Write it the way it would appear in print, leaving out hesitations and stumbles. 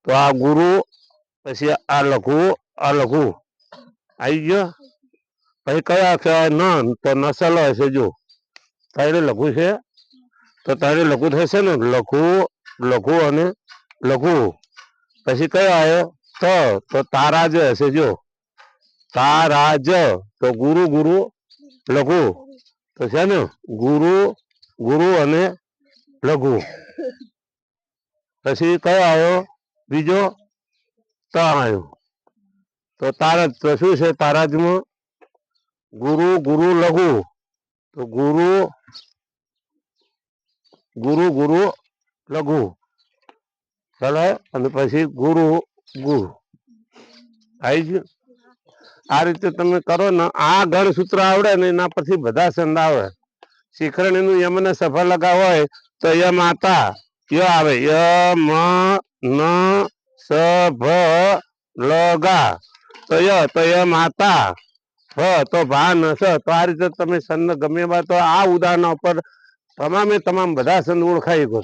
તો આ ગુરુ, પછી આ લઘુ આવી ગયો. પછી કયા કહેવાય ન, તો નસલ હશે. જો તારે લઘુ છે તો તારે લઘુ થશે ને, લઘુ અને લઘુ. પછી કયો આવ્યો તો તારાજ હશે. જો તારાજ, તો ગુરુ લઘુ તો છે ને, ગુરુ અને લઘુ. પછી કયો આવ્યો બીજો? ત આવ્યો. તો તારજ, તો શું છે તારાજમાં? ગુરુ લઘુ, તો ગુરુ લઘુ. ચાલો, અને પછી ગુરુ આવી ગયું. આ રીતે તમે કરો ને, આ ગણ સૂત્ર આવડે ને એના પછી બધા છંદ આવે. શિખરણીનું યમને સફળ લગા હોય તો ય માતા ય આવે, ય મ ન સ ભ લગા, તો ય માતા, તો ભા ન સ. તો આ રીતે તમે છંદ ગમે તો આ ઉદાહરણ ઉપર તમામ બધા છંદ ઓળખાઈ ગયો.